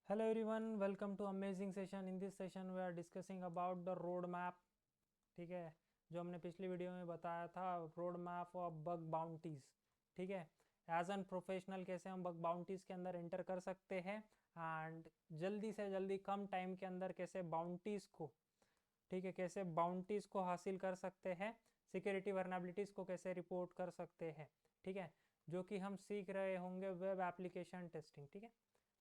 Hello everyone, welcome to amazing session. In this session we are discussing about the road map. ठीक है, जो हमने पिछली video में बताया था road map of bug bounties. ठीक है, एज एन प्रोफेशनल कैसे हम बग बाउंटीज के अंदर एंटर कर सकते हैं एंड जल्दी से जल्दी कम टाइम के अंदर कैसे बाउंटीज को, ठीक है, कैसे बाउंटीज को हासिल कर सकते हैं, सिक्योरिटी वर्नेबिलिटीज को कैसे रिपोर्ट कर सकते हैं. ठीक है, जो कि हम सीख रहे होंगे वेब एप्लीकेशन टेस्टिंग. ठीक है,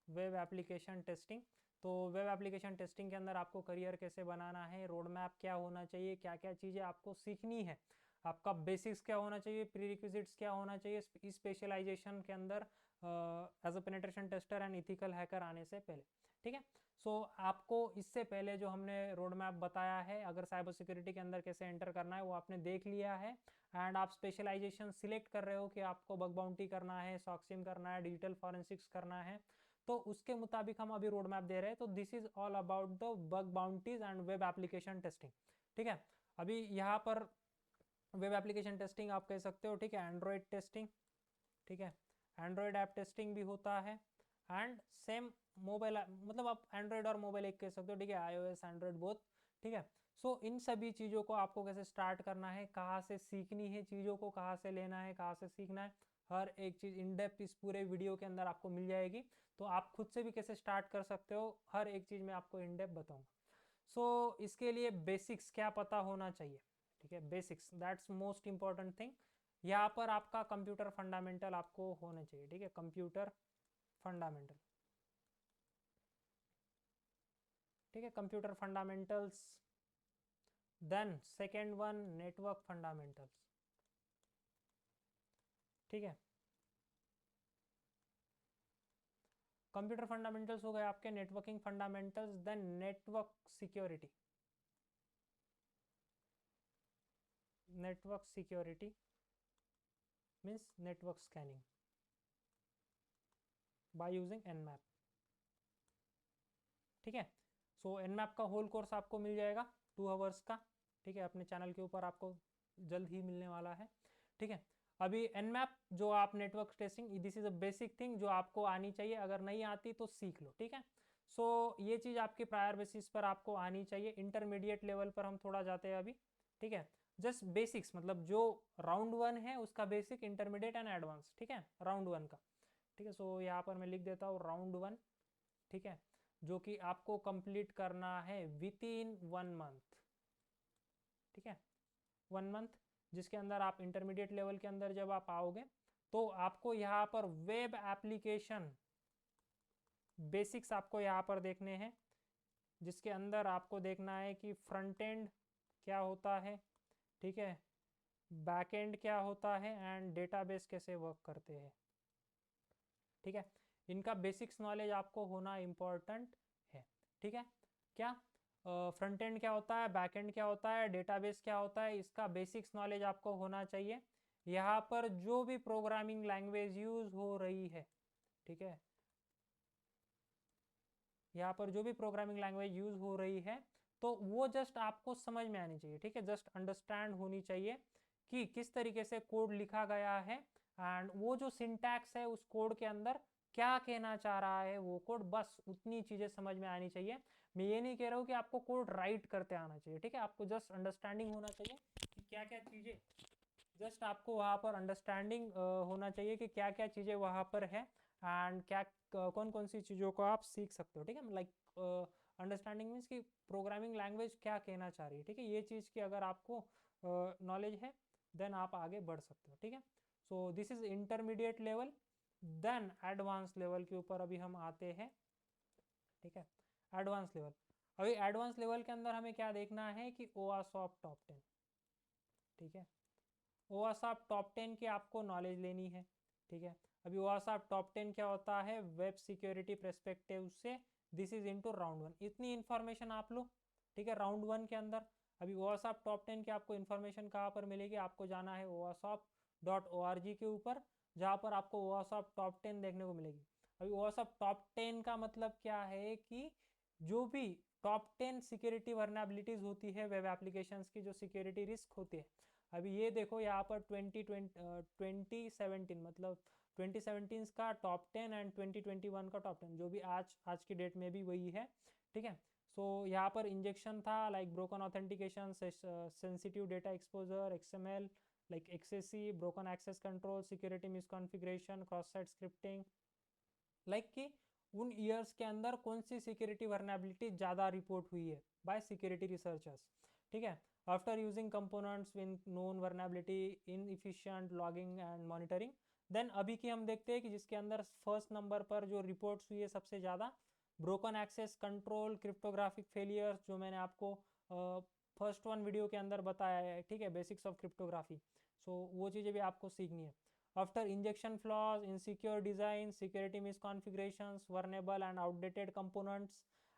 वेब एप्लीकेशन टेस्टिंग. तो वेब एप्लीकेशन टेस्टिंग के अंदर आपको करियर कैसे बनाना है, रोड मैप क्या होना चाहिए, क्या क्या चीज़ें आपको सीखनी है, आपका बेसिक्स क्या होना चाहिए, प्री रिक्विजिट्स क्या होना चाहिए स्पेशलाइजेशन के अंदर as a penetration tester and ethical hacker आने से पहले. ठीक है, सो आपको इससे पहले जो हमने रोड मैप बताया है अगर साइबर सिक्योरिटी के अंदर कैसे एंटर करना है वो आपने देख लिया है एंड आप स्पेशलाइजेशन सिलेक्ट कर रहे हो कि आपको बग बाउंटी करना है, सॉक्सिम करना है, डिजिटल फॉरेंसिक्स करना है. तो उसके मुताबिक हम अभी रोड मैप दे रहे हैं. तो this is all about the bug bounties and web application testing. ठीक है, अभी यहाँ पर वेब एप्लीकेशन टेस्टिंग आप कह सकते हो. ठीक है, एंड्रॉयड टेस्टिंग. ठीक है, एंड्रॉयड ऐप टेस्टिंग भी होता है एंड सेम मोबाइल, मतलब आप एंड्रॉयड और मोबाइल एक कह सकते हो. ठीक है, iOS एंड्रॉयड बोथ. ठीक है, सो इन सभी चीज़ों को आपको कैसे स्टार्ट करना है, कहाँ से सीखनी है चीज़ों को, कहाँ से लेना है, कहाँ से सीखना है, हर एक चीज़ इन डेप्थ इस पूरे वीडियो के अंदर आपको मिल जाएगी. तो आप खुद से भी कैसे स्टार्ट कर सकते हो हर एक चीज़ में आपको इन डेप्थ बताऊंगा. सो इसके लिए बेसिक्स क्या पता होना चाहिए. ठीक है, basics that's most important thing. यहाँ पर आपका कंप्यूटर फंडामेंटल आपको होने चाहिए. ठीक है, कंप्यूटर फंडामेंटल. ठीक है, computer fundamentals. Then second one network fundamentals. ठीक है, कंप्यूटर फंडामेंटल्स हो गए आपके, networking fundamentals, then network security. Network security means network scanning by using Nmap. ठीक है, सो एनमैप का होल कोर्स आपको मिल जाएगा 2 आवर्स का. ठीक है, अपने चैनल के ऊपर आपको जल्द ही मिलने वाला है. ठीक है, अभी एनमैप जो आप network testing, this is a basic thing जो आपको आनी चाहिए. अगर नहीं आती तो सीख लो. ठीक है, सो ये चीज़ आपकी प्रायर बेसिस पर आपको आनी चाहिए. इंटरमीडिएट लेवल पर हम थोड़ा जाते हैं अभी. ठीक है, जस्ट बेसिक्स, मतलब जो राउंड वन है उसका बेसिक, इंटरमीडिएट एंड एडवांस. ठीक है, राउंड वन का. ठीक है, सो यहाँ पर मैं लिख देता हूँ राउंड वन. ठीक है, जो कि आपको कंप्लीट करना है विद इन 1 मंथ. ठीक है, 1 मंथ, जिसके अंदर आप इंटरमीडिएट लेवल के अंदर जब आप आओगे तो आपको यहाँ पर वेब एप्लीकेशन बेसिक्स आपको यहाँ पर देखने हैं, जिसके अंदर आपको देखना है कि फ्रंट एंड क्या होता है. ठीक है, बैक एंड क्या होता है एंड डेटाबेस कैसे वर्क करते हैं. ठीक है, इनका बेसिक्स नॉलेज आपको होना इम्पोर्टेंट है. ठीक है, क्या फ्रंट एंड क्या होता है, बैक एंड क्या होता है, डेटाबेस क्या होता है, इसका बेसिक्स नॉलेज आपको होना चाहिए. यहाँ पर जो भी प्रोग्रामिंग लैंग्वेज यूज हो रही है, ठीक है, यहाँ पर जो भी प्रोग्रामिंग लैंग्वेज यूज हो रही है तो वो जस्ट आपको समझ में आनी चाहिए. ठीक है, जस्ट अंडरस्टैंड होनी चाहिए कि किस तरीके से कोड लिखा गया है एंड वो जो सिंटैक्स है उस कोड के अंदर क्या कहना चाह रहा है वो कोड, बस उतनी चीज़ें समझ में आनी चाहिए. मैं ये नहीं कह रहा हूँ कि आपको कोड राइट करते आना चाहिए. ठीक है, आपको जस्ट अंडरस्टैंडिंग होना चाहिए कि क्या क्या चीज़ें, जस्ट आपको वहाँ पर अंडरस्टैंडिंग होना चाहिए कि क्या क्या चीज़ें वहाँ पर है एंड क्या कौन कौन सी चीज़ों को आप सीख सकते हो. ठीक है, लाइक अंडरस्टैंडिंग मीन्स कि प्रोग्रामिंग लैंग्वेज क्या कहना चाह रही है. ठीक है, ये चीज़ की अगर आपको नॉलेज है देन आप आगे बढ़ सकते हो. ठीक है, so this is intermediate level. Then advance level के ऊपर अभी हम आते हैं. ठीक है, एडवांस लेवल. अभी एडवांस लेवल के अंदर हमें क्या देखना है कि OWASP टॉप 10. ठीक है, OWASP टॉप 10 की आपको नॉलेज लेनी है. ठीक है, अभी OWASP टॉप 10 क्या होता है वेब सिक्योरिटी परस्पेक्टिव से, this is into round one. इतनी इन्फॉर्मेशन आप लो. ठीक है, राउंड वन के अंदर अभी OWASP टॉप 10 की आपको इन्फॉर्मेशन कहाँ पर मिलेगी, आपको जाना है OWASP.org के ऊपर, जहाँ पर आपको OWASP टॉप 10 देखने को मिलेगी. अभी OWASP टॉप 10 का मतलब क्या है कि जो भी टॉप 10 सिक्योरिटी वर्नेबिलिटीज होती है वेब एप्लीकेशंस की, जो सिक्योरिटी रिस्क होते हैं. अभी ये देखो यहाँ पर 2017 मतलब 2017 का टॉप 10 एंड 2021 का टॉप 10, जो भी आज की डेट में भी वही है, ठीक है। सो यहाँ पर इंजेक्शन था like broken authentication, sensitive data exposure, XML like XAC, broken access control, security misconfiguration, cross site scripting, like कि उन ईयर्स के अंदर कौन सी सिक्योरिटी वर्नेबिलिटी ज़्यादा रिपोर्ट हुई है बाय सिक्योरिटी रिसर्चर्स, ठीक है। After using components with known vulnerability, inefficient logging and monitoring, then अभी की हम देखते हैं कि जिसके अंदर फर्स्ट नंबर पर जो रिपोर्ट्स हुई है सबसे ज़्यादा, broken access control, cryptographic failures, जो मैंने आपको फर्स्ट वन वीडियो के अंदर बताया है, ठीक है, बेसिक्स ऑफ क्रिप्टोग्राफी। सो वो चीज़ें भी आपको सीखनी है। After injection flaws, insecure design, security misconfigurations, vulnerable and outdated components,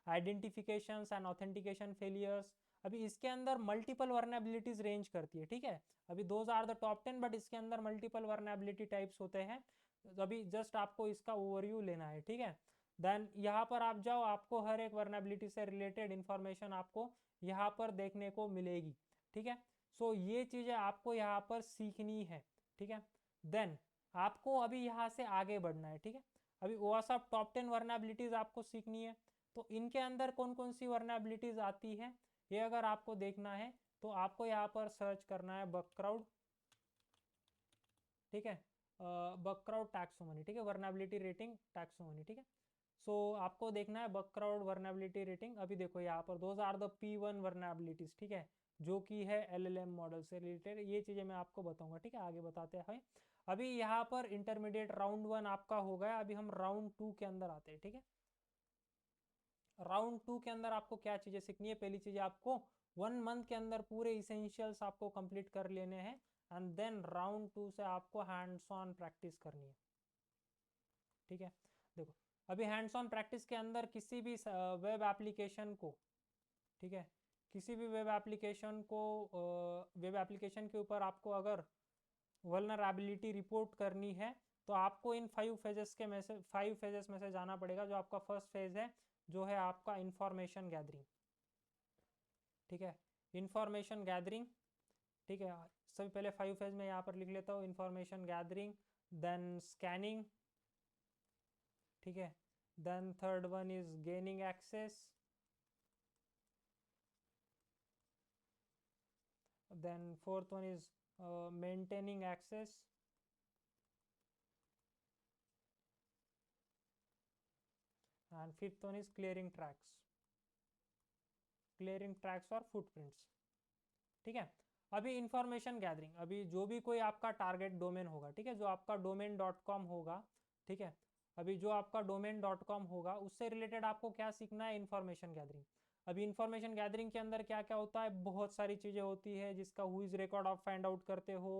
identifications and authentication failures. अभी इसके अंदर मल्टीपल वर्नेबिलिटीज रेंज करती है, ठीक है। अभी those are the top 10, but इसके अंदर मल्टीपल वर्नेबिलिटी टाइप्स होते हैं। अभी जस्ट आपको इसका ओवरव्यू लेना है, ठीक है। देन यहाँ पर आप जाओ, आपको हर एक वर्नेबिलिटी से रिलेटेड इंफॉर्मेशन आपको यहाँ पर देखने को मिलेगी, ठीक है। सो ये चीज़ें आपको यहाँ पर सीखनी है, ठीक है। देन आपको अभी यहाँ से आगे बढ़ना है, ठीक है। अभी वो सब टॉप 10 वर्नेबिलिटीज आपको सीखनी है, तो इनके अंदर कौन कौन सी वर्नेबिलिटीज आती है ये अगर आपको देखना है तो आपको यहाँ पर सर्च करना है बग क्राउड, ठीक है, बग क्राउड टैक्सोनॉमी, ठीक है, वर्नेबिलिटी रेटिंग टैक्सोनॉमी, ठीक है। सो आपको देखना है बग क्राउड वर्नेबिलिटी रेटिंग। अभी देखो यहाँ पर those are the P1 vulnerabilities, ठीक है, जो कि है LLM मॉडल से रिलेटेड। ये चीज़ें मैं आपको बताऊंगा, ठीक है, आगे बताते हैं। अभी यहाँ पर इंटरमीडिएट राउंड 1 आपका हो गया, अभी हम राउंड 2 के अंदर आते हैं, ठीक है। राउंड 2 के अंदर आपको क्या चीज़ें सीखनी है? पहली चीज़ आपको 1 मंथ के अंदर पूरे इसेंशियल्स आपको कंप्लीट कर लेने हैं, एंड देन राउंड 2 से आपको हैंड्स ऑन प्रैक्टिस करनी है, ठीक है। देखो अभी हैंड्स ऑन प्रैक्टिस के अंदर किसी भी वेब एप्लीकेशन को, ठीक है, किसी भी वेब एप्लीकेशन को, वेब एप्लीकेशन के ऊपर आपको अगर वल्नरेबिलिटी रिपोर्ट करनी है तो आपको इन 5 फेजेस में से जाना पड़ेगा। जो आपका फर्स्ट फेज है जो है आपका इंफॉर्मेशन गैदरिंग, ठीक है, इंफॉर्मेशन गैदरिंग, ठीक है। सबसे पहले 5 फेज में यहाँ पर लिख लेता हूँ, इंफॉर्मेशन गैदरिंग, देन स्कैनिंग, ठीक है, then third one is gaining access, then fourth one is maintaining access, and fifth one is clearing tracks और footprints, ठीक है। अभी इंफॉर्मेशन गैदरिंग, अभी जो भी कोई आपका टारगेट डोमेन होगा, ठीक है, जो आपका domain.com होगा, ठीक है, अभी जो आपका domain.com होगा उससे रिलेटेड आपको क्या सीखना है? Information gathering. अभी इंफॉर्मेशन गैदरिंग के अंदर क्या क्या होता है? बहुत सारी चीज़ें होती है, जिसका हु इज़ रिकॉर्ड आप फाइंड आउट करते हो,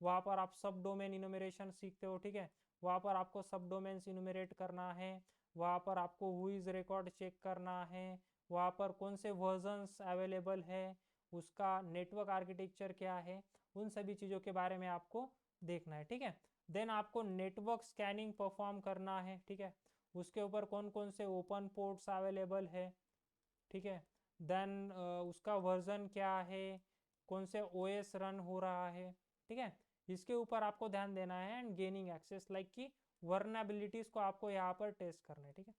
वहाँ पर आप सब डोमेन इनोमरेशन सीखते हो, ठीक है, वहाँ पर आपको सब डोमेन्स इनोमरेट करना है, वहाँ पर आपको हु इज़ रिकॉर्ड चेक करना है, वहाँ पर कौन से वर्जन्स अवेलेबल है, उसका नेटवर्क आर्किटेक्चर क्या है, उन सभी चीज़ों के बारे में आपको देखना है, ठीक है। देन आपको नेटवर्क स्कैनिंग परफॉर्म करना है, ठीक है, उसके ऊपर कौन कौन से ओपन पोर्ट्स अवेलेबल है, ठीक है, देन उसका वर्जन क्या है, कौन से OS रन हो रहा है, ठीक है, इसके ऊपर आपको ध्यान देना है। एंड गेनिंग एक्सेस, लाइक कि वर्नेबिलिटीज़ को आपको यहाँ पर टेस्ट करना है, ठीक है,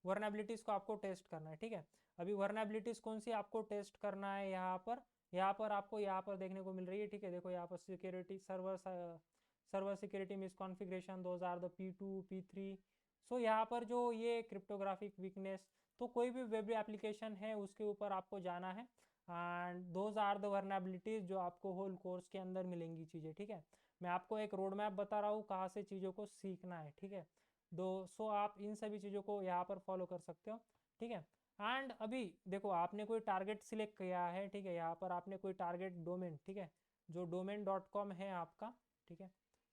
वर्नेबिलिटीज़ को आपको टेस्ट करना है, ठीक है। अभी वर्नेबिलिटीज़ कौन सी आपको टेस्ट करना है? यहाँ पर आपको यहाँ पर देखने को मिल रही है, ठीक है, देखो यहाँ पर security server security misconfiguration, those are the P2 P3। So यहाँ पर जो ये क्रिप्टोग्राफिक वीकनेस, तो कोई भी वेब एप्लीकेशन है उसके ऊपर आपको जाना है, एंड दोज आर द वर्नेबिलिटीज़ जो आपको होल कोर्स के अंदर मिलेंगी चीज़ें, ठीक है। मैं आपको एक रोड मैप बता रहा हूँ कहाँ से चीज़ों को सीखना है, ठीक है। सो आप इन सभी चीज़ों को यहाँ पर फॉलो कर सकते हो, ठीक है। एंड अभी देखो आपने कोई टारगेट सिलेक्ट किया है, ठीक है, यहाँ पर आपने कोई टारगेट डोमेन, ठीक है, जो domain.com है आपका, ठीक है,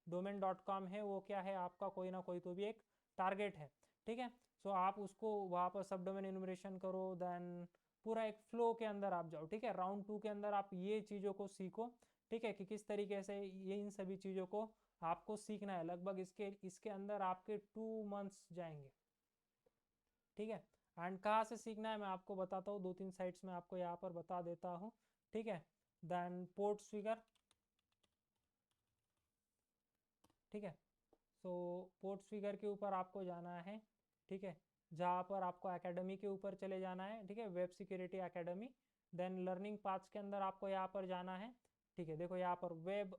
domain.com है, वो क्या है आपका? कोई ना कोई तो भी एक टारगेट है, ठीक है। सो आप उसको वहाँ पर सब डोमेन इन्यूमरेशन करो, देन पूरा एक फ्लो के अंदर आप जाओ, ठीक है। राउंड 2 के अंदर आप ये चीज़ों को सीखो, ठीक है, कि किस तरीके से ये इन सभी चीज़ों को आपको सीखना है। लगभग इसके अंदर आपके 2 मंथ्स जाएंगे, ठीक है। एंड कहाँ से सीखना है मैं आपको बताता हूँ, 2-3 साइट्स में आपको यहाँ पर बता देता हूँ, ठीक है। देन पोर्ट्सफिगर, ठीक है। सो पोर्ट्स फिगर के ऊपर आपको जाना है, ठीक है, जहाँ पर आपको एकेडमी के ऊपर चले जाना है, ठीक है, web security academy. Then learning paths के अंदर आपको यहाँ पर जाना है, ठीक है। देखो यहाँ पर वेब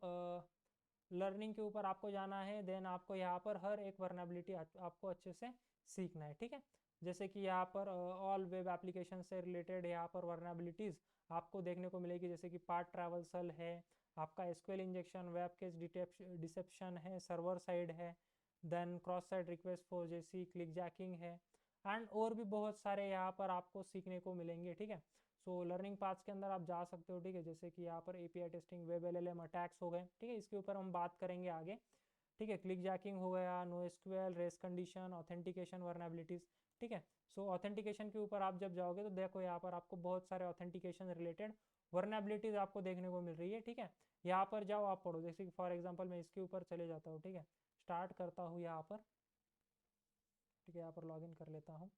लर्निंग के ऊपर आपको जाना है। देन आपको यहाँ पर हर एक वर्नेबिलिटी आपको अच्छे से सीखना है, ठीक है। जैसे कि यहाँ पर ऑल वेब एप्लीकेशन से रिलेटेड यहाँ पर वर्नेबिलिटीज़ आपको देखने को मिलेगी, जैसे कि पार्ट ट्रैवर्सल है, आपका SQL injection, web cache deception है, सर्वर साइड है, then cross site request for जैसी क्लिक जैकिंग है, एंड और भी बहुत सारे यहाँ पर आपको सीखने को मिलेंगे, ठीक है। सो लर्निंग पाथ्स के अंदर आप जा सकते हो, ठीक है। जैसे कि यहाँ पर API testing, web LLM attacks हो गए, ठीक है, इसके ऊपर हम बात करेंगे आगे, ठीक है। क्लिक जैकिंग हो गया, no SQL, race condition, authentication vulnerabilities, ठीक है। सो ऑथेंटिकेशन के ऊपर आप जब जाओगे तो देखो यहाँ पर आपको बहुत सारे ऑथेंटिकेशन रिलेटेड वर्नेबिलिटीज़ आपको देखने को मिल रही है, ठीक है। यहाँ पर जाओ, आप पढ़ो। जैसे कि फॉर एग्जांपल मैं इसके ऊपर चले जाता हूँ, ठीक है, स्टार्ट करता हूँ यहाँ पर, ठीक है, यहाँ पर लॉगिन कर लेता हूँ,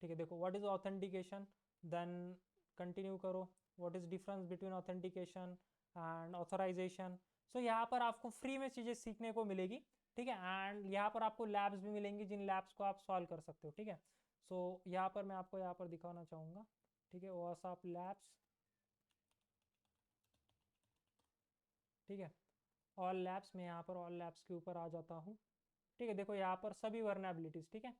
ठीक है। देखो what is authentication, then continue करो, what is difference between authentication and authorization. So यहाँ पर आपको फ्री में चीज़ें सीखने को मिलेगी, ठीक है। एंड यहाँ पर आपको लैब्स भी मिलेंगी, जिन लैब्स को आप सॉल्व कर सकते हो, ठीक है। सो यहाँ पर मैं आपको यहाँ पर दिखाना चाहूँगा, ठीक है, व्हाट्सएप लैब्स, ठीक है, ऑल लैब्स। मैं यहाँ पर ऑल लैब्स के ऊपर आ जाता हूँ, ठीक है। देखो यहाँ पर सभी वर्नेबिलिटीज़, ठीक है।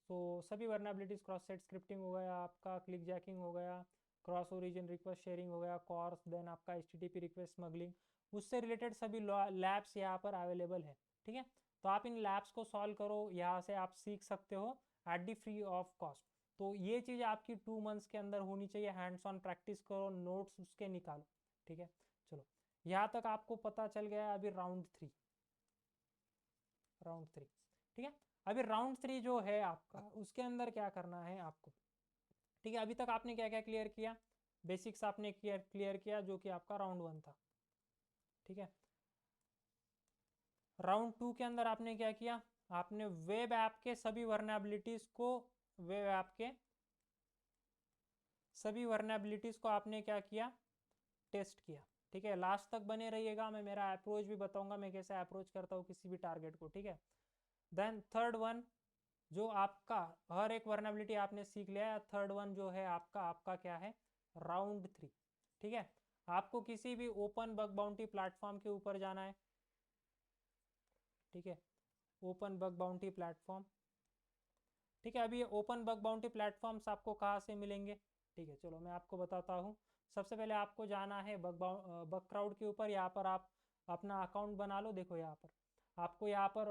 तो सभी वर्नेबिलिटीज़, क्रॉस साइट स्क्रिप्टिंग हो गया आपका, क्लिक जैकिंग हो गया, क्रॉस ओरिजिन रिक्वेस्ट शेयरिंग हो गया, कॉर्स, देन आपका एचटीटीपी रिक्वेस्ट स्मगलिंग, उससे रिलेटेड सभी लैब्स यहाँ पर अवेलेबल है, ठीक है। तो आप इन लैब्स को सॉल्व करो, यहाँ से आप सीख सकते हो at the free of cost. तो ये चीज़ आपकी 2 मंथ्स के अंदर होनी चाहिए। हैंड्स ऑन प्रैक्टिस करो, नोट्स उसके निकालो, ठीक है। चलो यहाँ तक आपको पता चल गया। अभी राउंड थ्री, ठीक है। अभी राउंड 3 जो है आपका, उसके अंदर क्या करना है आपको, ठीक है। अभी तक आपने क्या क्या क्लियर किया, बेसिक्स आपने क्लियर किया, जो कि आपका राउंड 1 था, ठीक है। राउंड 2 के अंदर आपने क्या किया, आपने वेब ऐप के सभी वर्नेबिलिटीज को, वेब ऐप के सभी वर्नेबिलिटीज को आपने क्या किया, टेस्ट किया, ठीक है। लास्ट तक बने रहिएगा, मैं मेरा अप्रोच भी बताऊंगा, मैं कैसे अप्रोच करता हूँ किसी भी टारगेट को, ठीक है। देन थर्ड वन, जो आपका हर एक वर्नेबिलिटी आपने सीख लिया है। थर्ड वन जो है आपका आपका क्या है, राउंड 3, ठीक है। आपको किसी भी ओपन बग बाउंटी प्लेटफॉर्म के ऊपर जाना है, ठीक है, ओपन बग बाउंटी प्लेटफॉर्म, ठीक है। अभी ये ओपन बग बाउंटी प्लेटफॉर्म्स आपको कहाँ से मिलेंगे, ठीक है, चलो मैं आपको बताता हूँ। सबसे पहले आपको जाना है बग क्राउड के ऊपर। यहाँ पर आप अपना अकाउंट बना लो। देखो यहाँ पर आपको यहाँ पर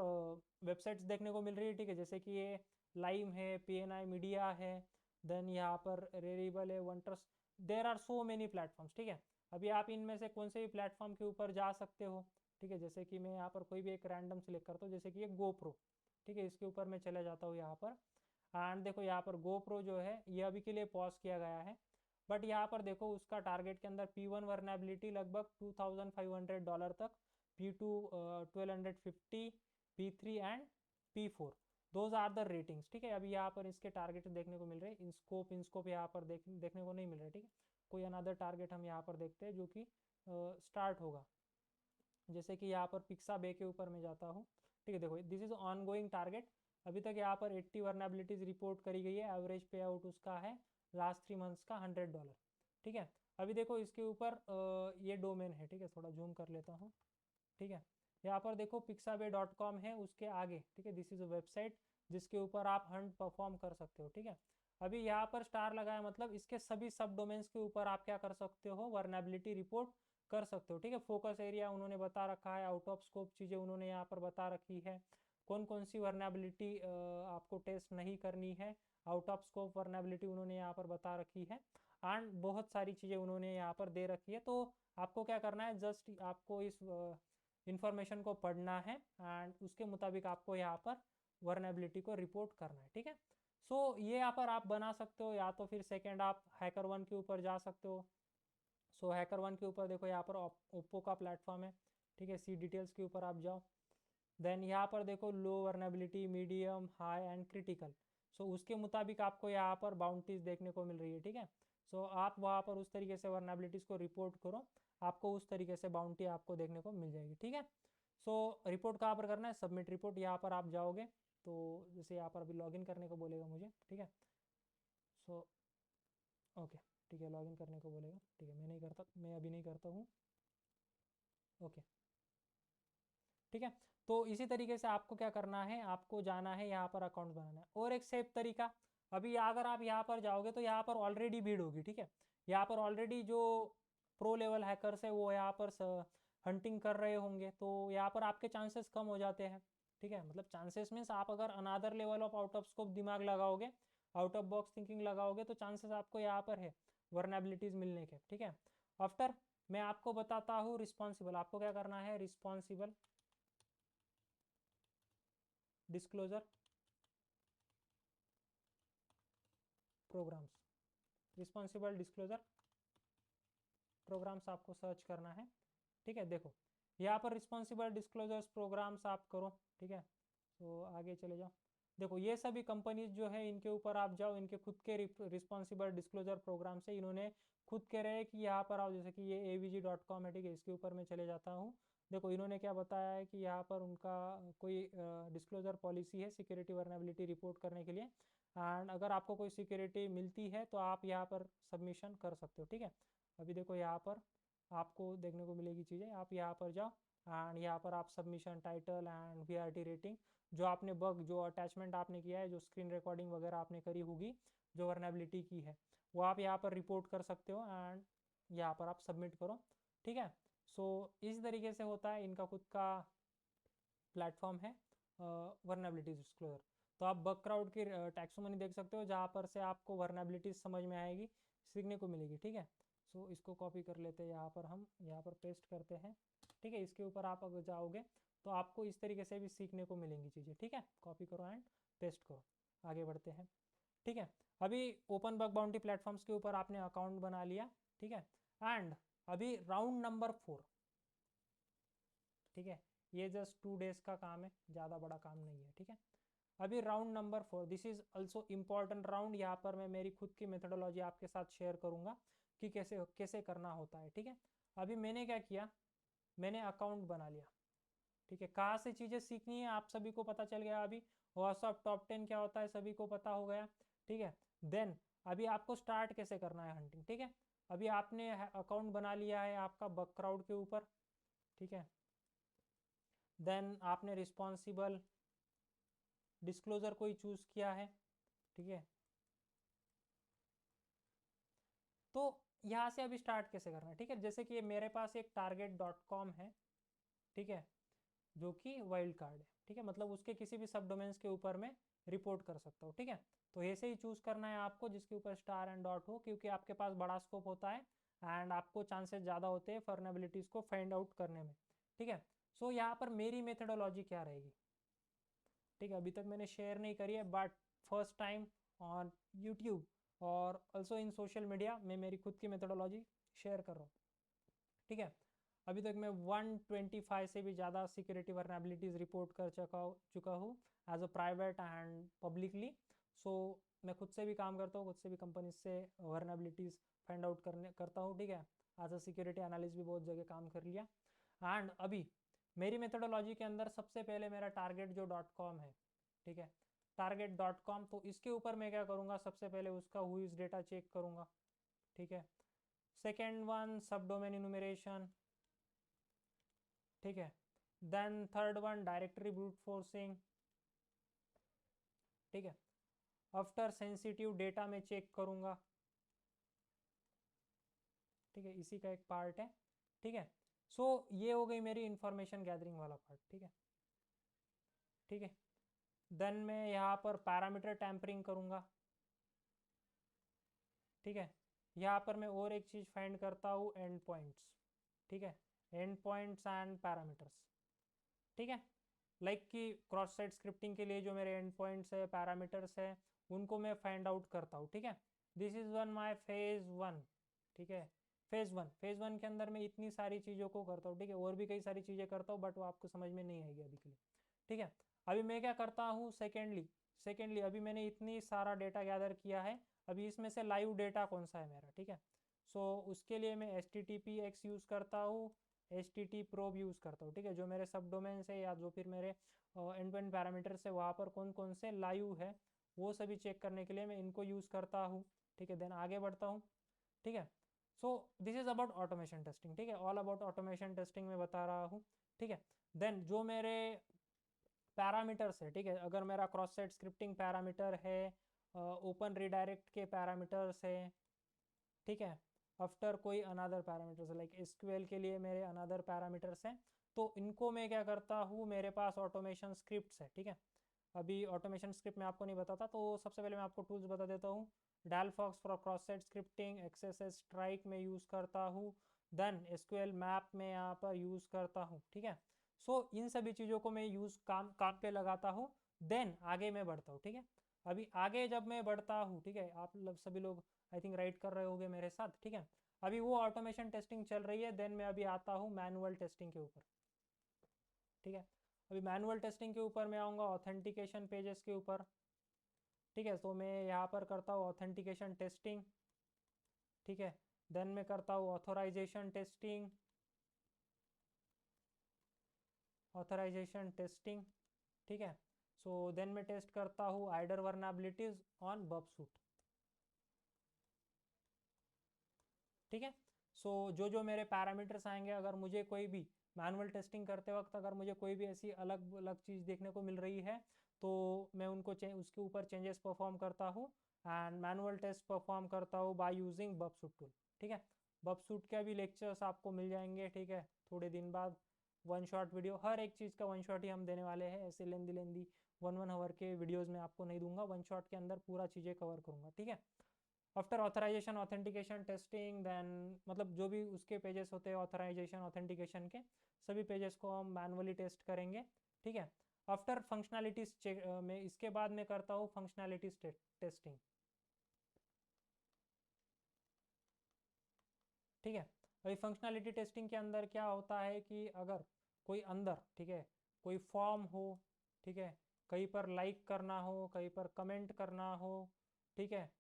वेबसाइट्स देखने को मिल रही है, ठीक है, जैसे कि ये लाइम है, पीएनआई मीडिया है, देन यहाँ पर रेरिबल है, वंटर्स, there are so many platforms, ठीक है। अभी आप इनमें से कौन से भी प्लेटफॉर्म के ऊपर जा सकते हो, ठीक है। जैसे कि मैं यहाँ पर कोई भी एक रैंडम सिलेक्ट करता हूँ, जैसे कि ये गोप्रो, ठीक है, इसके ऊपर मैं चले जाता हूँ यहाँ पर। एंड देखो यहाँ पर गोप्रो जो है ये अभी के लिए पॉज किया गया है, बट यहाँ पर देखो उसका टारगेट के अंदर P1 वर्नेबिलिटी लगभग $2500 तक, P2 1250, P3 and P4, those are the ratings, ठीक है। अभी यहाँ पर इसके टारगेट देखने को मिल रहे हैं। इन स्कोप यहाँ पर देखने को नहीं मिल रहा है, ठीक है। कोई अनदर टारगेट हम यहाँ पर देखते हैं जो कि स्टार्ट होगा, जैसे कि यहाँ पर पिक्सा बे के ऊपर मैं जाता हूँ, ठीक है। देखो this is on going target. अभी तक यहाँ पर 80 वर्नेबिलिटीज रिपोर्ट करी गई है। एवरेज पे आउट उसका है लास्ट 3 मंथ्स का $100, ठीक है। अभी देखो इसके ऊपर ये डोमेन है, ठीक है, थोड़ा जूम कर लेता हूँ, ठीक है। यहाँ पर देखो pixabay.com है उसके आगे, ठीक है, दिस इज अ वेबसाइट जिसके ऊपर आप हंट परफॉर्म कर सकते हो, ठीक है। अभी यहाँ पर स्टार लगाया, मतलब इसके सभी सब डोमेन्स के ऊपर आप क्या कर सकते हो, वर्नेबिलिटी रिपोर्ट कर सकते हो, ठीक है। फोकस एरिया उन्होंने बता रखा है, आउट ऑफ स्कोप चीज़ें उन्होंने यहाँ पर बता रखी है, कौन कौन सी वर्नेबिलिटी आपको टेस्ट नहीं करनी है, आउट ऑफ स्कोप वर्नेबिलिटी उन्होंने यहाँ पर बता रखी है, एंड बहुत सारी चीज़ें उन्होंने यहाँ पर दे रखी है। तो आपको क्या करना है, जस्ट आपको इस इंफॉर्मेशन को पढ़ना है एंड उसके मुताबिक आपको यहाँ पर वर्नेबिलिटी को रिपोर्ट करना है, ठीक है। सो ये यहाँ पर आप बना सकते हो, या तो फिर सेकेंड आप HackerOne के ऊपर जा सकते हो। सो HackerOne के ऊपर देखो यहाँ पर ओप्पो का प्लेटफॉर्म है, ठीक है, सी डिटेल्स के ऊपर आप जाओ। देन यहाँ पर देखो low vulnerability, medium, high and critical. So उसके मुताबिक आपको यहाँ पर बाउंटीज देखने को मिल रही है, ठीक है। सो आप वहाँ पर उस तरीके से वर्नेबिलिटीज़ को रिपोर्ट करो, आपको उस तरीके से बाउंटी आपको देखने को मिल जाएगी, ठीक है। रिपोर्ट कहाँ पर करना है, सबमिट रिपोर्ट, यहाँ पर आप जाओगे तो जैसे यहाँ पर अभी लॉगिन करने को बोलेगा मुझे, ठीक है। सो ओके, ठीक है, लॉगिन करने को बोलेगा, ठीक है, मैं अभी नहीं करता हूँ। ओके, ठीक है। तो इसी तरीके से आपको क्या करना है, आपको जाना है यहाँ पर अकाउंट बनाना है। और एक सेफ तरीका, अभी अगर आप यहाँ पर जाओगे तो यहाँ पर ऑलरेडी भीड़ होगी, ठीक है। यहाँ पर ऑलरेडी जो प्रो लेवल हैकर्स है वो यहाँ पर हंटिंग कर रहे होंगे, तो यहाँ पर आपके चांसेस कम हो जाते हैं, ठीक है। मतलब चांसेस मीन्स आप अगर another level of out of scope दिमाग लगाओगे, आउट ऑफ बॉक्स थिंकिंग लगाओगे, तो चांसेस आपको यहाँ पर है वर्नेबिलिटीज मिलने के, ठीक है। आफ्टर मैं आपको बताता हूँ रिस्पॉन्सिबल, आपको क्या करना है, responsible disclosure programs, responsible disclosure programs आपको सर्च करना है, ठीक है। देखो यहाँ पर रिस्पॉन्सिबल डिस्क्लोजर्स प्रोग्राम्स आप करो, ठीक है। तो आगे चले जाओ, देखो ये सभी कंपनीज जो है इनके ऊपर आप जाओ, इनके खुद के रिस्पॉन्सिबल डिस्क्लोजर प्रोग्राम से इन्होंने खुद कह रहे हैं कि यहाँ पर आओ, जैसे कि ये avg.com है, ठीक है, इसके ऊपर मैं चले जाता हूँ। देखो इन्होंने क्या बताया है कि यहाँ पर उनका कोई डिस्क्लोजर पॉलिसी है सिक्योरिटी वर्नेबिलिटी रिपोर्ट करने के लिए, एंड अगर आपको कोई सिक्योरिटी मिलती है तो आप यहाँ पर सबमिशन कर सकते हो, ठीक है। अभी देखो यहाँ पर आपको देखने को मिलेगी चीज़ें, आप यहाँ पर जाओ एंड यहाँ पर आप submission title and VRT rating, जो आपने बग, जो अटैचमेंट आपने किया है, जो स्क्रीन रिकॉर्डिंग वगैरह आपने करी होगी, जो वर्नेबिलिटी की है, वो आप यहाँ पर रिपोर्ट कर सकते हो एंड यहाँ पर आप सबमिट करो, ठीक है। सो इस तरीके से होता है, इनका खुद का प्लेटफॉर्म है वर्नेबिलिटी डिस्क्लोजर। तो आप बग क्राउड की टैक्सोनॉमी देख सकते हो, जहाँ पर से आपको वर्नेबिलिटीज समझ में आएगी, सीखने को मिलेगी, ठीक है। सो इसको कॉपी कर लेते हैं, यहाँ पर हम यहाँ पर पेस्ट करते हैं, ठीक है। इसके ऊपर आप अगर जाओगे तो आपको इस तरीके से भी सीखने को मिलेंगी चीज़ें, ठीक है। कॉपी करो एंड पेस्ट करो, आगे बढ़ते हैं, ठीक है। अभी ओपन बग बाउंटी प्लेटफॉर्म्स के ऊपर आपने अकाउंट बना लिया, ठीक है। एंड अभी राउंड नंबर 4, ठीक है, ये जस्ट 2 डेज का काम है, ज़्यादा बड़ा काम नहीं है, ठीक है। अभी round number 4, this is also important round, यहाँ पर मैं मेरी खुद की मेथोडोलॉजी आपके साथ शेयर करूँगा कि कैसे कैसे करना होता है, ठीक है। अभी मैंने क्या किया, मैंने अकाउंट बना लिया, ठीक है। कहाँ से चीज़ें सीखनी है आप सभी को पता चल गया, अभी व्हाट्सअप टॉप 10 क्या होता है सभी को पता हो गया, ठीक है। देन अभी आपको स्टार्ट कैसे करना है हंटिंग, ठीक है। अभी आपने अकाउंट बना लिया है आपका बग क्राउड के ऊपर, ठीक है। देन आपने रिस्पॉन्सिबल डिस्क्लोजर को ही चूज किया है, ठीक है। तो यहाँ से अभी स्टार्ट कैसे करना है, ठीक है। जैसे कि मेरे पास एक target.com है, ठीक है, जो कि वाइल्ड कार्ड है, ठीक है, मतलब उसके किसी भी सब डोमेन्स के ऊपर मैं रिपोर्ट कर सकता हूँ, ठीक है। तो ऐसे ही चूज करना है आपको जिसके ऊपर स्टार एंड डॉट हो, क्योंकि आपके पास बड़ा स्कोप होता है एंड आपको चांसेस ज़्यादा होते हैं फर्नेबिलिटीज़ को फाइंड आउट करने में, ठीक है। सो यहाँ पर मेरी मेथडोलॉजी क्या रहेगी, ठीक है, अभी तक मैंने शेयर नहीं करी है, but first time on YouTube और ऑल्सो इन सोशल मीडिया में मेरी खुद की मेथडोलॉजी शेयर कर रहा हूँ, ठीक है। अभी तक मैं 125 से भी ज़्यादा सिक्योरिटी वर्नेबिलिटीज़ रिपोर्ट कर चुका हूँ as a private and publicly. So मैं खुद से भी काम करता हूँ, खुद से भी कंपनी से वर्नेबिलिटीज़ फाइंड आउट करता हूँ, ठीक है। एज अ सिक्योरिटी एनालिस्ट भी बहुत जगह काम कर लिया। एंड अभी मेरी मेथोडोलॉजी के अंदर सबसे पहले मेरा टारगेट जो .com है, ठीक है, target.com, तो इसके ऊपर मैं क्या करूँगा, सबसे पहले उसका हु इज़ डेटा चेक करूँगा, ठीक है। Second one subdomain enumeration, ठीक है। Then third one directory brute forcing, ठीक है। आफ्टर सेंसिटिव डेटा में चेक करूंगा, ठीक है, इसी का एक पार्ट है, ठीक है। सो ये हो गई मेरी इंफॉर्मेशन गैदरिंग वाला पार्ट, ठीक है, ठीक है। देन मैं यहाँ पर पैरामीटर टैंपरिंग करूंगा, ठीक है। यहाँ पर मैं और एक चीज़ फाइंड करता हूँ, एंड पॉइंट्स, ठीक है, एंड पॉइंट्स एंड पैरामीटर्स, ठीक है। लाइक कि क्रॉस साइट स्क्रिप्टिंग के लिए जो मेरे एंड पॉइंट्स है, पैरामीटर्स है, उनको मैं फाइंड आउट करता हूँ, ठीक है। This is one my phase 1, ठीक है। फेज वन के अंदर मैं इतनी सारी चीज़ों को करता हूँ, ठीक है, और भी कई सारी चीज़ें करता हूँ, बट वो आपको समझ में नहीं आएगी अभी के लिए, ठीक है। अभी मैं क्या करता हूँ, सेकेंडली अभी मैंने इतनी सारा डेटा गैदर किया है, अभी इसमें से लाइव डेटा कौन सा है मेरा, ठीक है। सो उसके लिए मैं HTTPX यूज़ करता हूँ HTTP प्रोब यूज़ करता हूँ, ठीक है। जो मेरे सब डोमेन्स है या जो फिर मेरे एंड टू एंड पैरामीटर्स है वहाँ पर कौन कौन से लाइव है वो सभी चेक करने के लिए मैं इनको यूज़ करता हूँ, ठीक है। देन आगे बढ़ता हूँ, ठीक है। So this is about automation testing, ठीक है। ऑल अबाउट ऑटोमेशन टेस्टिंग में बता रहा हूँ, ठीक है। देन जो मेरे पैरामीटर्स है, ठीक है, अगर मेरा क्रॉस साइट स्क्रिप्टिंग पैरामीटर है, ओपन रिडायरेक्ट के पैरामीटर्स है, ठीक है। आफ्टर कोई अनदर पैरामीटर्स लाइक एसक्यूएल के लिए मेरे अनदर पैरामीटर्स हैं, तो इनको मैं क्या करता हूँ, मेरे पास ऑटोमेशन स्क्रिप्ट्स है, ठीक है। अभी ऑटोमेशन स्क्रिप्ट मैं आपको नहीं बताता, तो सबसे पहले मैं आपको टूल्स बता देता हूँ। Dalfox for cross site scripting, XSS strike में यूज़ करता हूँ, देन एसक्यूएल मैप में यहाँ पर यूज़ करता हूँ, ठीक है। सो इन सभी चीज़ों को मैं यूज़ काम काम पे लगाता हूँ। देन आगे मैं बढ़ता हूँ, ठीक है। अभी आगे जब मैं बढ़ता हूँ, ठीक है, आप लोग सभी लोग आई थिंक राइट कर रहे होंगे मेरे साथ, ठीक है। अभी वो ऑटोमेशन टेस्टिंग चल रही है, देन मैं अभी आता हूँ मैनुअल टेस्टिंग के ऊपर, ठीक है। अभी मैनुअल टेस्टिंग के ऊपर मैं आऊँगा ऑथेंटिकेशन पेजेस के ऊपर, ठीक है। तो मैं यहाँ पर करता हूँ ऑथेंटिकेशन टेस्टिंग, ठीक है। देन मैं करता हूँ ऑथोराइजेशन टेस्टिंग, ठीक है। सो देन मैं टेस्ट करता हूँ आइडर वर्नाबिलिटीज ऑन बबसूट, ठीक है। सो जो जो मेरे पैरामीटर्स आएंगे, अगर मुझे कोई भी मैनुअल टेस्टिंग करते वक्त अगर मुझे कोई भी ऐसी अलग अलग चीज़ देखने को मिल रही है, तो मैं उनको उसके ऊपर चेंजेस परफॉर्म करता हूँ एंड मैनुअल टेस्ट परफॉर्म करता हूँ बाय यूजिंग बबसूट टूल, ठीक है। बबसूट का भी लेक्चर्स आपको मिल जाएंगे, ठीक है, थोड़े दिन बाद। वन शॉट वीडियो, हर एक चीज़ का वन शॉट ही हम देने वाले हैं, ऐसे लेंदी लेंदी 1 1 आवर के वीडियोज़ में आपको नहीं दूंगा, वन शॉट के अंदर पूरा चीज़ें कवर करूँगा, ठीक है। After authorization authentication testing, then मतलब जो भी उसके पेजेस होते हैं ऑथराइजेशन ऑथेंटिकेशन के सभी पेजेस को हम मैनुअली टेस्ट करेंगे, ठीक है। आफ्टर फंक्शनैलिटीज चेक में इसके बाद मैं करता हूँ फंक्शनैलिटीज टेस्टिंग, ठीक है। अभी फंक्शनैलिटी टेस्टिंग के अंदर क्या होता है कि अगर कोई अंदर, ठीक है, कोई फॉर्म हो, ठीक है, कहीं पर लाइक करना हो, कहीं पर कमेंट करना हो, ठीक है,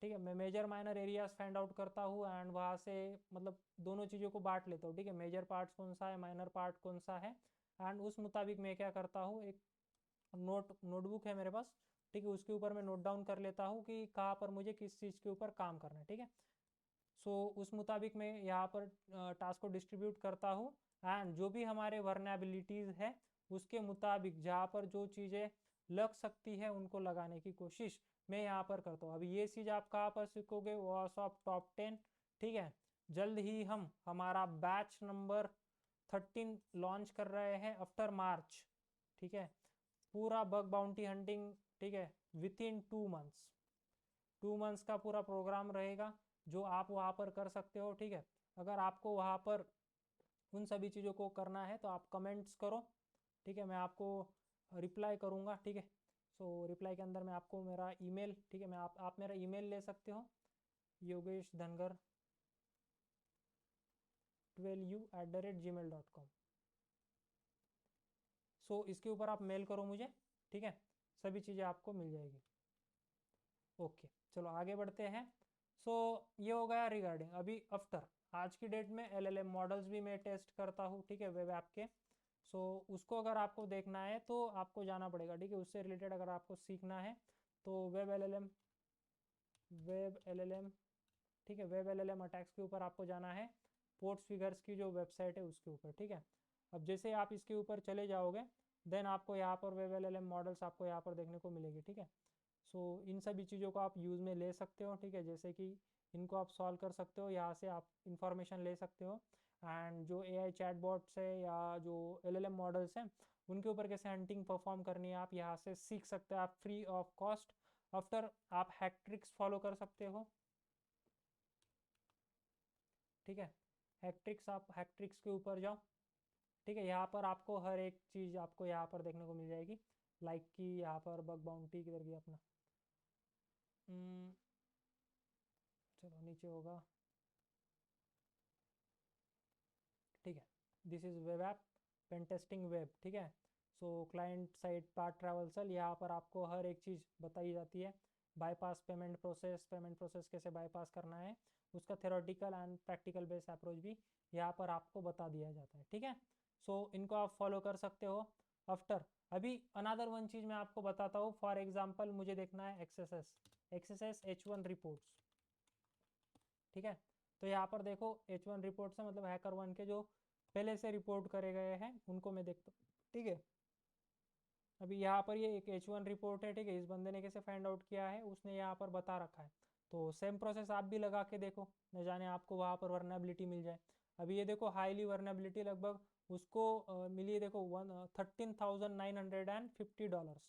ठीक है, मैं major minor areas find out करता हूँ एंड वहाँ से मतलब दोनों चीज़ों को बांट लेता हूँ, ठीक है। मेजर पार्ट्स कौन सा है, माइनर पार्ट कौन सा है, एंड उस मुताबिक मैं क्या करता हूँ, एक नोटबुक है मेरे पास, ठीक है, उसके ऊपर मैं नोट डाउन कर लेता हूँ कि कहाँ पर मुझे किस चीज़ के ऊपर काम करना है, ठीक है। सो उस मुताबिक मैं यहाँ पर टास्क को डिस्ट्रीब्यूट करता हूँ एंड जो भी हमारे वर्नेबिलिटीज़ है उसके मुताबिक जहाँ पर जो चीज़ें लग सकती है उनको लगाने की कोशिश मैं यहाँ पर करता हूँ। अभी ये चीज़ आप कहाँ पर सीखोगे, व्हाट्सअप टॉप 10, ठीक है। जल्द ही हम हमारा बैच नंबर 13 लॉन्च कर रहे हैं आफ्टर मार्च, ठीक है। पूरा बग बाउंटी हंटिंग, ठीक है, विद इन 2 मंथ्स, 2 मंथ्स का पूरा प्रोग्राम रहेगा जो आप वहाँ पर कर सकते हो, ठीक है। अगर आपको वहाँ पर उन सभी चीज़ों को करना है तो आप कमेंट्स करो, ठीक है, मैं आपको रिप्लाई करूँगा, ठीक है। सो रिप्लाई के अंदर मैं आपको मेरा ईमेल, ठीक है, मैं आप मेरा ईमेल ले सकते हो, yogesdhangar12u@gmail.com। सो इसके ऊपर आप मेल करो मुझे, ठीक है, सभी चीज़ें आपको मिल जाएगी। ओके, चलो आगे बढ़ते हैं। सो ये हो गया रिगार्डिंग। अभी आफ्टर आज की डेट में LLM मॉडल्स भी मैं टेस्ट करता हूँ, ठीक है, वेब ऐप के। सो उसको अगर आपको देखना है तो आपको जाना पड़ेगा, ठीक है, उससे रिलेटेड अगर आपको सीखना है तो वेब एल एल एम, ठीक है, वेब LLM अटैक्स के ऊपर आपको जाना है, पोर्ट्स फिगर्स की जो वेबसाइट है उसके ऊपर, ठीक है। अब जैसे आप इसके ऊपर चले जाओगे देन आपको यहाँ पर वेब LLM मॉडल्स आपको यहाँ पर देखने को मिलेगी, ठीक है। सो इन सभी चीज़ों को आप यूज़ में ले सकते हो, ठीक है, जैसे कि इनको आप सॉल्व कर सकते हो, यहाँ से आप इंफॉर्मेशन ले सकते हो एंड जो AI चैटबॉट्स है या जो LLM मॉडल्स हैं उनके ऊपर कैसे हंटिंग परफॉर्म करनी है आप यहाँ से सीख सकते हो, आप फ्री ऑफ कॉस्ट। आफ्टर आप हैक्ट्रिक्स फॉलो कर सकते हो, ठीक है, हैक्ट्रिक्स, आप हैक्ट्रिक्स के ऊपर जाओ, ठीक है। यहाँ पर आपको हर एक चीज़ आपको यहाँ पर देखने को मिल जाएगी, लाइक कि यहाँ पर बग बाउंटी किधर गया अपना, चलो नीचे होगा, ठीक है। This is web app pen testing web, ठीक है। So client side path traversal, यहाँ पर आपको हर एक चीज़ बताई जाती है, बाईपास पेमेंट प्रोसेस कैसे बाईपास करना है, उसका theoretical and practical based approach भी यहाँ पर आपको बता दिया जाता है, ठीक है। सो इनको आप फॉलो कर सकते हो। आफ्टर अभी अनदर वन चीज़ मैं आपको बताता हूँ। फॉर एग्जांपल मुझे देखना है एक्सएसएस H1 रिपोर्ट्स, ठीक है। तो यहाँ पर देखो H1 रिपोर्ट्स है, मतलब HackerOne के जो पहले से रिपोर्ट करे गए हैं उनको मैं देखता हूँ, ठीक है। अभी यहाँ पर ये एक H1 रिपोर्ट है, ठीक है। इस बंदे ने कैसे फाइंड आउट किया है उसने यहाँ पर बता रखा है। तो सेम प्रोसेस आप भी लगा के देखो, न जाने आपको वहाँ पर वर्नेबिलिटी मिल जाए। अभी ये देखो हाईली वर्नेबिलिटी लगभग उसको मिली है, देखो $13,950,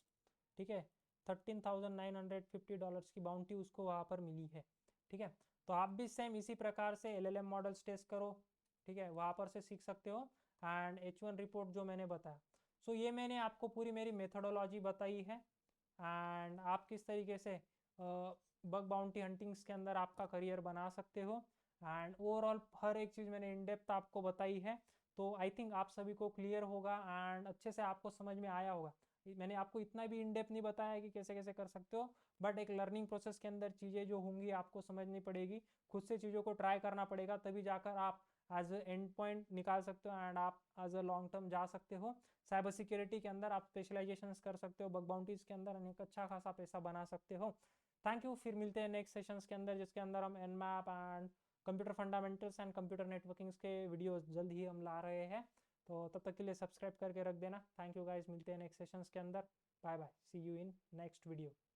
ठीक है। $13,950 की बाउंटी उसको वहाँ पर मिली है, ठीक है। तो आप भी सेम इसी प्रकार से LLM मॉडल्स टेस्ट करो, ठीक है, वहाँ पर से सीख सकते हो। एंड H1 रिपोर्ट जो मैंने बताया, सो ये मैंने आपको पूरी मेरी मेथोडोलॉजी बताई है। एंड आप किस तरीके से बग बाउंटी हंटिंग्स के अंदर आपका करियर बना सकते हो। एंड ओवरऑल हर एक चीज़ मैंने इन डेप्थ आपको बताई है। तो आई थिंक आप सभी को क्लियर होगा एंड अच्छे से आपको समझ में आया होगा। मैंने आपको इतना भी इन डेप्थ नहीं बताया कि कैसे कैसे कर सकते हो, बट एक लर्निंग प्रोसेस के अंदर चीज़ें जो होंगी आपको समझनी पड़ेगी, खुद से चीज़ों को ट्राई करना पड़ेगा, तभी जाकर आप एज ए एंड पॉइंट निकाल सकते हो एंड आप एज अ लॉन्ग टर्म जा सकते हो। साइबर सिक्योरिटी के अंदर आप स्पेशलाइजेशन कर सकते हो, बग बाउंटीज के अंदर एक अच्छा खासा पैसा बना सकते हो। थैंक यू, फिर मिलते हैं नेक्स्ट सेशंस के अंदर, जिसके अंदर हम Nmap and computer fundamentals and computer networkings के वीडियोस जल्द ही हम ला रहे हैं। तो तब तक के लिए सब्सक्राइब करके रख देना। थैंक यू गाइस, मिलते हैं नेक्स्ट सेशंस के अंदर। Bye bye, see you in next video.